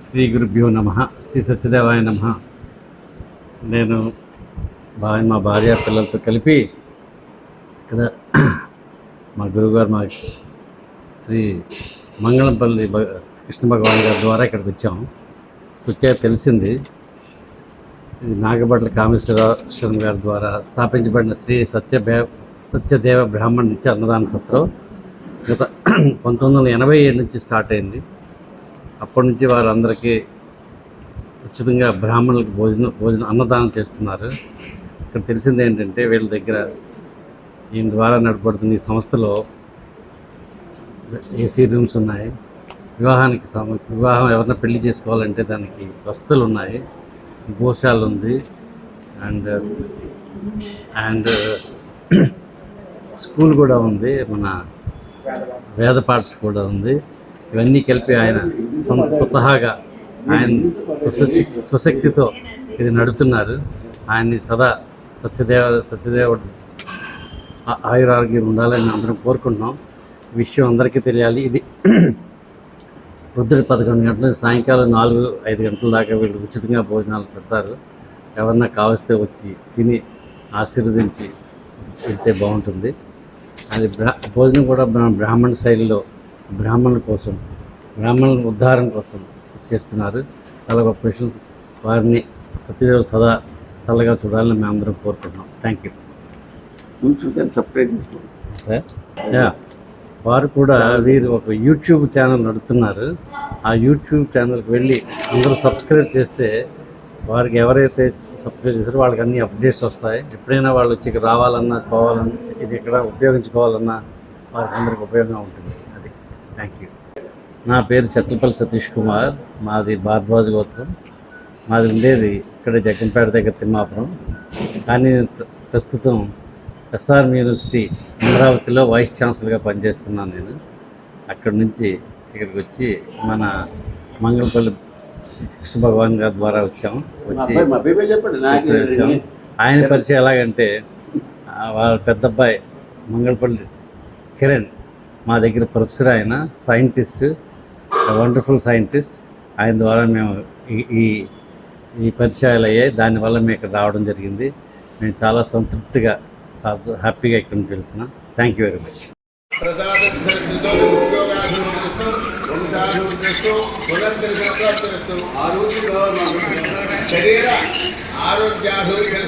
శ్రీ గురుభ్యో నమః. శ్రీ సత్యదేవాయ నమః. నేను మా భార్య పిల్లలతో కలిపి ఇక్కడ మా గురువుగారు మా శ్రీ మంగళంపల్లి కృష్ణ భగవాన్ గారి ద్వారా ఇక్కడికి వచ్చాము. వచ్చాక తెలిసింది ఇది నాగబట్ల కామేశ్వరం గారి ద్వారా స్థాపించబడిన శ్రీ సత్యదేవ బ్రాహ్మణ నిత్య అన్నదాన సత్రం గత 1987 నుంచి స్టార్ట్ అయింది. అప్పటి నుంచి వారందరికీ ఉచితంగా బ్రాహ్మణులకు భోజనం అన్నదానం చేస్తున్నారు. ఇక్కడ తెలిసింది ఏంటంటే వీళ్ళ దగ్గర ఈయన ద్వారా నడపడుతున్న ఈ సంస్థలో ఏసీ రూమ్స్ ఉన్నాయి. వివాహం ఎవరైనా పెళ్లి చేసుకోవాలంటే దానికి వసతులు ఉన్నాయి. గోశాల ఉంది అండ్ స్కూల్ కూడా ఉంది. మన వేద పాఠశాల కూడా ఉంది. ఇవన్నీ కలిపి ఆయన స్వతహాగా ఆయన స్వశక్తితో ఇది నడుపుతున్నారు. ఆయన్ని సదా సత్యదేవుడు ఆయురారోగ్యం ఉండాలని అందరం కోరుకుంటున్నాం. విషయం అందరికీ తెలియాలి. ఇది పొద్దున 11 గంటల సాయంకాలం 4-5 గంటల దాకా వీళ్ళు ఉచితంగా భోజనాలు పెడతారు. ఎవరన్నా కావస్తే వచ్చి తిని ఆశీర్వదించి వెళ్తే బాగుంటుంది. అది భోజనం కూడా బ్రాహ్మణ శైలిలో బ్రాహ్మణుల ఉద్ధారం కోసం చేస్తున్నారు. చాలా గొప్ప విషయం. వారిని సత్యదేవుడు సదా చల్లగా చూడాలని మేము అందరం కోరుకుంటున్నాం. Thank you. సబ్స్క్రైబ్ చేసుకోండి సార్. వారు కూడా వీరు ఒక యూట్యూబ్ ఛానల్ నడుపుతున్నారు. ఆ యూట్యూబ్ ఛానల్కి వెళ్ళి అందరూ సబ్స్క్రైబ్ చేస్తే వారికి ఎవరైతే సబ్స్క్రైబ్ చేస్తారో వాళ్ళకి అన్ని అప్డేట్స్ వస్తాయి. ఎప్పుడైనా వాళ్ళు వచ్చి ఇక్కడ రావాలన్నా పోవాలన్నా ఇది ఇక్కడ ఉపయోగించుకోవాలన్నా వారికి అందరికి ఉపయోగంగా ఉంటుంది. అది. Thank you. నా పేరు చట్లపల్లి సతీష్ కుమార్. మాది భారద్వాజ గోత్రం. మాది ఉండేది ఇక్కడ జగ్గంపేట దగ్గర తిమ్మాపురం. కానీ ప్రస్తుతం ఎస్ఆర్ఎం యూనివర్సిటీ అమరావతిలో వైస్ ఛాన్సలర్గా పనిచేస్తున్నాను నేను. అక్కడి నుంచి ఇక్కడికి వచ్చి మన మంగళపల్లి కృష్ణ భగవాన్ గారి ద్వారా వచ్చాము. ఆయన పరిచయం ఎలాగంటే వాళ్ళ పెద్ద అబ్బాయి మంగళపల్లి కిరణ్ మా దగ్గర ప్రొఫెసర్. ఆయన సైంటిస్ట్, వండర్ఫుల్ సైంటిస్ట్. ఆయన ద్వారా మేము ఈ పరిచయాలు అయ్యాయి. దానివల్ల మేము ఇక్కడ రావడం జరిగింది. మేము చాలా సంతృప్తిగా హ్యాపీగా ఇక్కడ నుంచి వెళ్తున్నాం. Thank you very much. శరీర ఆరోగ్యాభివృద్ధి